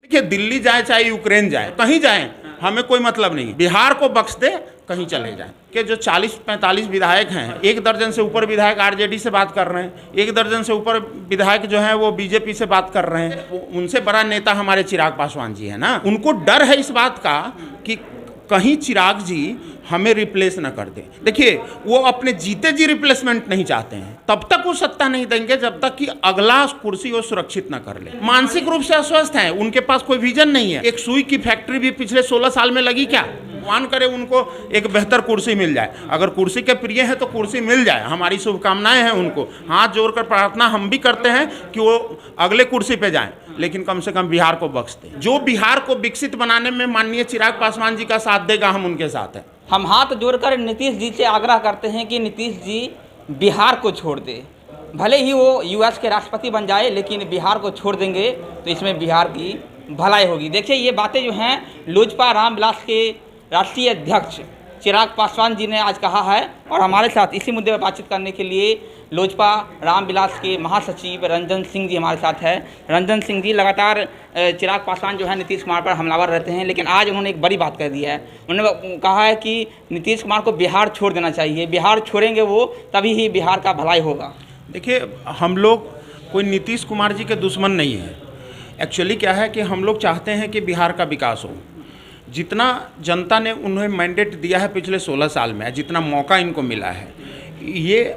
देखिए, दिल्ली जाए चाहे यूक्रेन जाए, कहीं जाए, हमें कोई मतलब नहीं। बिहार को बख्श दे, कहीं चले जाएं। कि जो 40-45 विधायक हैं, 1 दर्जन से ऊपर विधायक आरजेडी से बात कर रहे हैं, 1 दर्जन से ऊपर विधायक जो हैं वो बीजेपी से बात कर रहे हैं। उनसे बड़ा नेता हमारे चिराग पासवान जी है ना। उनको डर है इस बात का कि कहीं चिराग जी हमें रिप्लेस न कर दें। देखिए, वो अपने जीते जी रिप्लेसमेंट नहीं चाहते हैं, तब तक वो सत्ता नहीं देंगे जब तक कि अगला कुर्सी वो सुरक्षित न कर ले। मानसिक रूप से अस्वस्थ हैं, उनके पास कोई विजन नहीं है। एक सुई की फैक्ट्री भी पिछले 16 साल में लगी क्या? भगवान करे उनको एक बेहतर कुर्सी मिल जाए। अगर कुर्सी के प्रिय है तो कुर्सी मिल जाए, हमारी शुभकामनाएं हैं उनको। हाथ जोड़कर प्रार्थना हम भी करते हैं कि वो अगले कुर्सी पे जाएं, लेकिन कम से कम बिहार को बख्श दें। जो बिहार को विकसित बनाने में माननीय चिराग पासवान जी का साथ देगा, हम उनके साथ हैं। हम हाथ जोड़कर नीतीश जी से आग्रह करते हैं कि नीतीश जी बिहार को छोड़ दे। भले ही वो यूएस के राष्ट्रपति बन जाए, लेकिन बिहार को छोड़ देंगे तो इसमें बिहार की भलाई होगी। देखिए, ये बातें जो हैं लोजपा रामविलास के राष्ट्रीय अध्यक्ष चिराग पासवान जी ने आज कहा है। और हमारे साथ इसी मुद्दे पर बातचीत करने के लिए लोजपा रामविलास के महासचिव रंजन सिंह जी हमारे साथ है। रंजन सिंह जी, लगातार चिराग पासवान जो है नीतीश कुमार पर हमलावर रहते हैं, लेकिन आज उन्होंने एक बड़ी बात कह दी है। उन्होंने कहा है कि नीतीश कुमार को बिहार छोड़ देना चाहिए, बिहार छोड़ेंगे वो तभी ही बिहार का भलाई होगा। देखिए, हम लोग कोई नीतीश कुमार जी के दुश्मन नहीं है। एक्चुअली क्या है कि हम लोग चाहते हैं कि बिहार का विकास हो। जितना जनता ने उन्हें मैंडेट दिया है पिछले 16 साल में, जितना मौका इनको मिला है, ये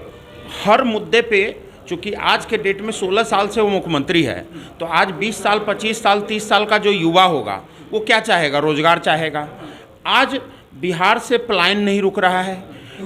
हर मुद्दे पे, चूँकि आज के डेट में 16 साल से वो मुख्यमंत्री है, तो आज 20 साल, 25 साल, 30 साल का जो युवा होगा वो क्या चाहेगा? रोजगार चाहेगा। आज बिहार से पलायन नहीं रुक रहा है।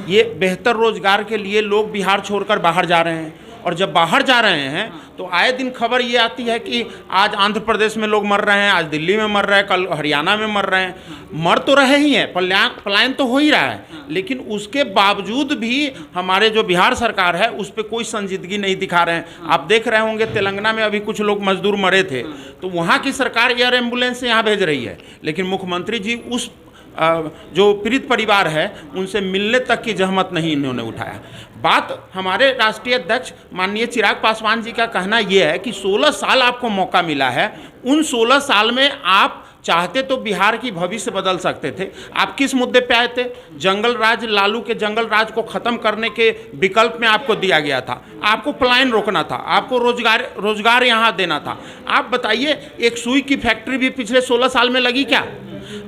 ये बेहतर रोजगार के लिए लोग बिहार छोड़कर बाहर जा रहे हैं, और जब बाहर जा रहे हैं तो आए दिन खबर ये आती है कि आज आंध्र प्रदेश में लोग मर रहे हैं, आज दिल्ली में मर रहे हैं, कल हरियाणा में मर रहे हैं। मर तो रहे ही हैं, पलायन तो हो ही रहा है, लेकिन उसके बावजूद भी हमारे जो बिहार सरकार है उस पर कोई संजीदगी नहीं दिखा रहे हैं। आप देख रहे होंगे तेलंगाना में अभी कुछ लोग मजदूर मरे थे, तो वहाँ की सरकार एयर एम्बुलेंस से यहाँ भेज रही है, लेकिन मुख्यमंत्री जी उस जो पीड़ित परिवार है उनसे मिलने तक की जहमत नहीं इन्होंने उठाया। बात हमारे राष्ट्रीय अध्यक्ष माननीय चिराग पासवान जी का कहना यह है कि 16 साल आपको मौका मिला है, उन 16 साल में आप चाहते तो बिहार की भविष्य बदल सकते थे। आप किस मुद्दे पे आए थे? जंगल राज, लालू के जंगल राज को ख़त्म करने के विकल्प में आपको दिया गया था। आपको पलायन रोकना था, आपको रोजगार यहाँ देना था। आप बताइए, एक सुई की फैक्ट्री भी पिछले 16 साल में लगी क्या?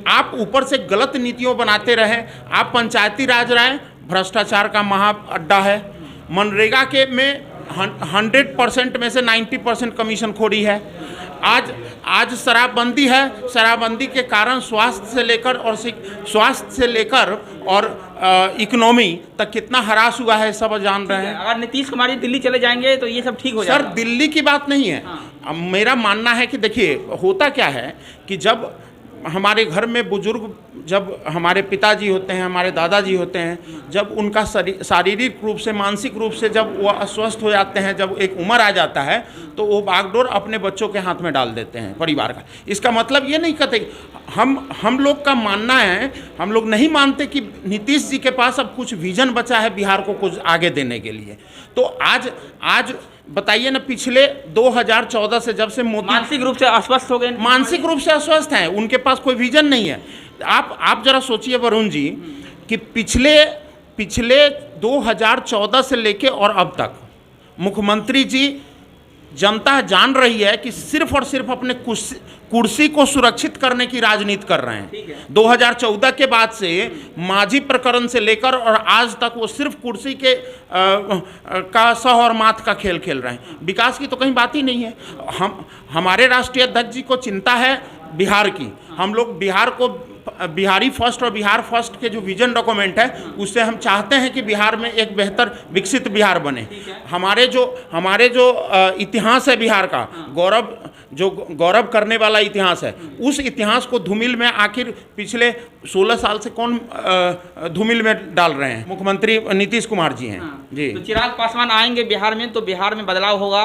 आप ऊपर से गलत नीतियों बनाते रहे। आप पंचायती राज रहे, भ्रष्टाचार का महा अड्डा है। मनरेगा के में 100% में से 90% कमीशन खोरी है। आज शराबबंदी है, शराबबंदी के कारण स्वास्थ्य से लेकर और इकोनॉमी तक कितना हरास हुआ है सब जान रहे हैं। अगर नीतीश कुमार जी दिल्ली चले जाएंगे तो ये सब ठीक हो जाएगा। सर, दिल्ली की बात नहीं है। अब मेरा मानना है कि देखिए, होता क्या है कि जब हमारे घर में बुजुर्ग, जब हमारे पिताजी होते हैं, हमारे दादाजी होते हैं, जब उनका शारीरिक रूप से, मानसिक रूप से जब वो अस्वस्थ हो जाते हैं, जब एक उम्र आ जाता है, तो वो बागडोर अपने बच्चों के हाथ में डाल देते हैं परिवार का। इसका मतलब ये नहीं कहते, हम लोग का मानना है, हम लोग नहीं मानते कि नीतीश जी के पास अब कुछ विजन बचा है बिहार को कुछ आगे देने के लिए। तो आज बताइए ना, पिछले 2014 से जब से मोदी मानसिक रूप से अस्वस्थ हो गए, मानसिक रूप से अस्वस्थ हैं, उनके पास कोई विजन नहीं है। आप जरा सोचिए वरुण जी कि पिछले 2014 से लेके और अब तक मुख्यमंत्री जी, जनता जान रही है कि सिर्फ और सिर्फ अपने कुर्सी को सुरक्षित करने की राजनीति कर रहे हैं। 2014 के बाद से मांझी प्रकरण से लेकर और आज तक वो सिर्फ कुर्सी के का सह और माथ का खेल खेल रहे हैं। विकास की तो कहीं बात ही नहीं है। हमारे राष्ट्रीय अध्यक्ष जी को चिंता है बिहार की। हम लोग बिहार को बिहारी फर्स्ट और बिहार फर्स्ट के जो विजन डॉक्यूमेंट है, उससे हम चाहते हैं कि बिहार में एक बेहतर विकसित बिहार बने। हमारे जो इतिहास है बिहार का, गौरव करने वाला इतिहास है, उस इतिहास को धूमिल में आखिर पिछले 16 साल से कौन धूमिल में डाल रहे हैं? मुख्यमंत्री नीतीश कुमार जी हैं। जी, तो चिराग पासवान आएंगे बिहार में तो बिहार में बदलाव होगा,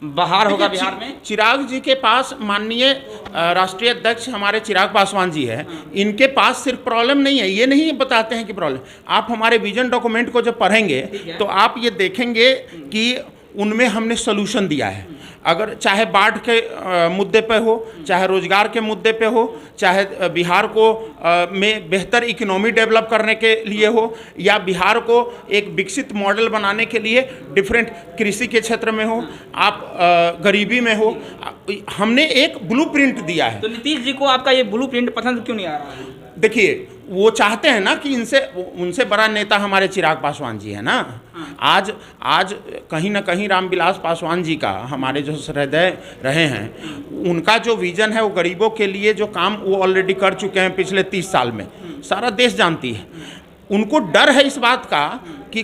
बाहर होगा बिहार में। चिराग जी के पास माननीय राष्ट्रीय अध्यक्ष हमारे चिराग पासवान जी है, इनके पास सिर्फ प्रॉब्लम नहीं है, ये नहीं बताते हैं कि प्रॉब्लम। आप हमारे विजन डॉक्यूमेंट को जब पढ़ेंगे तो आप ये देखेंगे कि उनमें हमने सोल्यूशन दिया है। अगर चाहे बाढ़ के मुद्दे पे हो, चाहे रोजगार के मुद्दे पे हो, चाहे बिहार को में बेहतर इकोनॉमी डेवलप करने के लिए हो, या बिहार को एक विकसित मॉडल बनाने के लिए डिफरेंट कृषि के क्षेत्र में हो, आप गरीबी में हो, हमने एक ब्लूप्रिंट दिया है। तो नीतीश जी को आपका ये ब्लूप्रिंट पसंद क्यों नहीं आ रहा है? देखिए, वो चाहते हैं ना कि उनसे बड़ा नेता हमारे चिराग पासवान जी है ना। आज कहीं ना कहीं रामविलास पासवान जी का, हमारे जो हृदय रहे हैं, उनका जो विजन है वो गरीबों के लिए जो काम वो ऑलरेडी कर चुके हैं पिछले 30 साल में, सारा देश जानती है। उनको डर है इस बात का कि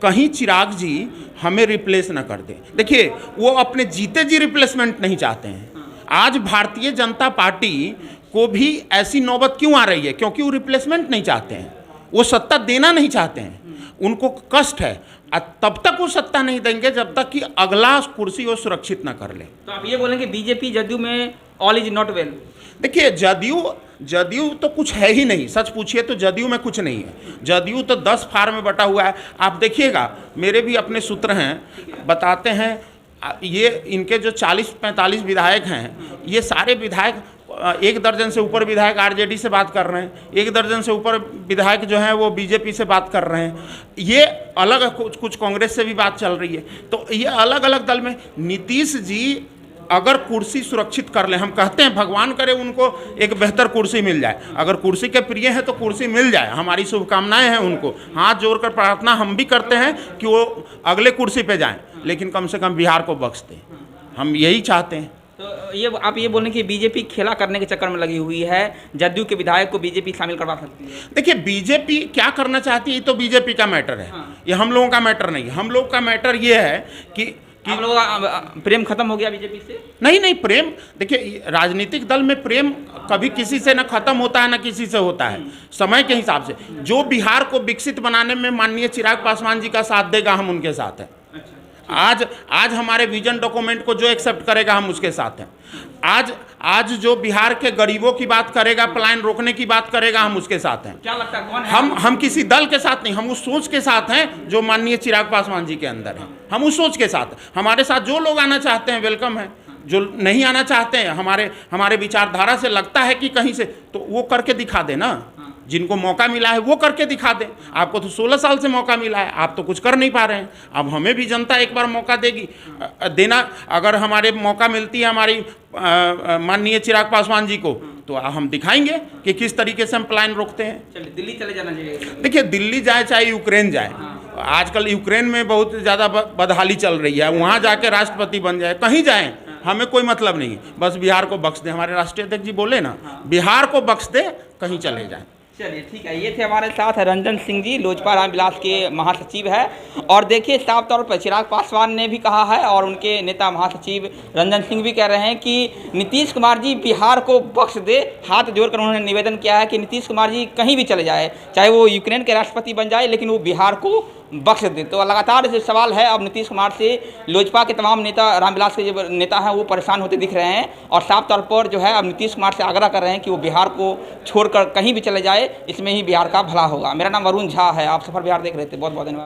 कहीं चिराग जी हमें रिप्लेस ना कर दें। देखिए, वो अपने जीते जी रिप्लेसमेंट नहीं चाहते हैं। आज भारतीय जनता पार्टी को भी ऐसी नौबत क्यों आ रही है? क्योंकि वो रिप्लेसमेंट नहीं चाहते हैं, वो सत्ता देना नहीं चाहते हैं, उनको कष्ट है। तब तक वो सत्ता नहीं देंगे जब तक कि अगला कुर्सी वो सुरक्षित ना कर ले। तो आप ये बोलेंगे बीजेपी जदयू में ऑल इज नॉट वेल? देखिए, जदयू तो कुछ है ही नहीं। सच पूछिए तो जदयू में कुछ नहीं है। जदयू तो 10 फार में बटा हुआ है। आप देखिएगा, मेरे भी अपने सूत्र हैं, बताते हैं। ये इनके जो 40-45 विधायक हैं, ये सारे विधायक 1 दर्जन से ऊपर विधायक आरजेडी से बात कर रहे हैं, 1 दर्जन से ऊपर विधायक जो हैं वो बीजेपी से बात कर रहे हैं, ये अलग कुछ कांग्रेस से भी बात चल रही है। तो ये अलग अलग दल में नीतीश जी अगर कुर्सी सुरक्षित कर ले, हम कहते हैं भगवान करे उनको एक बेहतर कुर्सी मिल जाए। अगर कुर्सी के प्रिय हैं तो कुर्सी मिल जाए, हमारी शुभकामनाएं हैं उनको। हाथ जोड़कर प्रार्थना हम भी करते हैं कि वो अगले कुर्सी पे जाएं, लेकिन कम से कम बिहार को बख्श दें, हम यही चाहते हैं। तो ये आप ये बोलें कि बीजेपी खेला करने के चक्कर में लगी हुई है, जदयू के विधायक को बीजेपी शामिल करवा सकती है? देखिए, बीजेपी क्या करना चाहती है ये तो बीजेपी का मैटर है। ये हम लोगों का मैटर नहीं है। हम लोग का मैटर ये है कि आप लोगों का प्रेम खत्म हो गया बीजेपी से? नहीं, प्रेम, देखिए, राजनीतिक दल में प्रेम कभी किसी से ना खत्म होता है ना किसी से होता है, समय के हिसाब से। जो बिहार को विकसित बनाने में माननीय चिराग पासवान जी का साथ देगा, हम उनके साथ हैं। आज हमारे विजन डॉक्यूमेंट को जो एक्सेप्ट करेगा, हम उसके साथ हैं। आज जो बिहार के गरीबों की बात करेगा, पलायन रोकने की बात करेगा, हम उसके साथ हैं। क्या लगता है कौन है? हम किसी दल के साथ नहीं, हम उस सोच के साथ हैं जो माननीय चिराग पासवान जी के अंदर है। हम उस सोच के साथ, हमारे साथ जो लोग आना चाहते हैं वेलकम है, जो नहीं आना चाहते हैं, हमारे विचारधारा से लगता है कि कहीं से, तो वो करके दिखा दे ना। जिनको मौका मिला है वो करके दिखा दें। आपको तो 16 साल से मौका मिला है, आप तो कुछ कर नहीं पा रहे हैं। अब हमें भी जनता एक बार मौका देगी, देना। अगर हमारे मौका मिलती है हमारी माननीय चिराग पासवान जी को, तो हम दिखाएंगे कि किस तरीके से हम प्लान रोकते हैं। चलिए, दिल्ली चले जाना चाहिए। देखिए, दिल्ली जाए चाहे यूक्रेन जाए, आजकल यूक्रेन में बहुत ज़्यादा बदहाली चल रही है, वहाँ जाके राष्ट्रपति बन जाए, कहीं जाएँ, हमें कोई मतलब नहीं। बस बिहार को बख्श दे। हमारे राष्ट्रीय अध्यक्ष जी बोले ना, बिहार को बख्श दे, कहीं चले जाएँ। चलिए, ठीक है। ये थे हमारे साथ रंजन सिंह जी, लोजपा रामविलास के महासचिव है। और देखिए, साफ तौर पर चिराग पासवान ने भी कहा है और उनके नेता महासचिव रंजन सिंह भी कह रहे हैं कि नीतीश कुमार जी बिहार को बख्श दे। हाथ जोड़कर उन्होंने निवेदन किया है कि नीतीश कुमार जी कहीं भी चले जाए, चाहे वो यूक्रेन के राष्ट्रपति बन जाए, लेकिन वो बिहार को बख्श दे। तो लगातार जो सवाल है अब नीतीश कुमार से, लोजपा के तमाम नेता, रामविलास के जो नेता हैं वो परेशान होते दिख रहे हैं और साफ तौर पर जो है अब नीतीश कुमार से आग्रह कर रहे हैं कि वो बिहार को छोड़कर कहीं भी चले जाए, इसमें ही बिहार का भला होगा। मेरा नाम वरुण झा है, आप सफर बिहार देख रहे थे। बहुत बहुत धन्यवाद।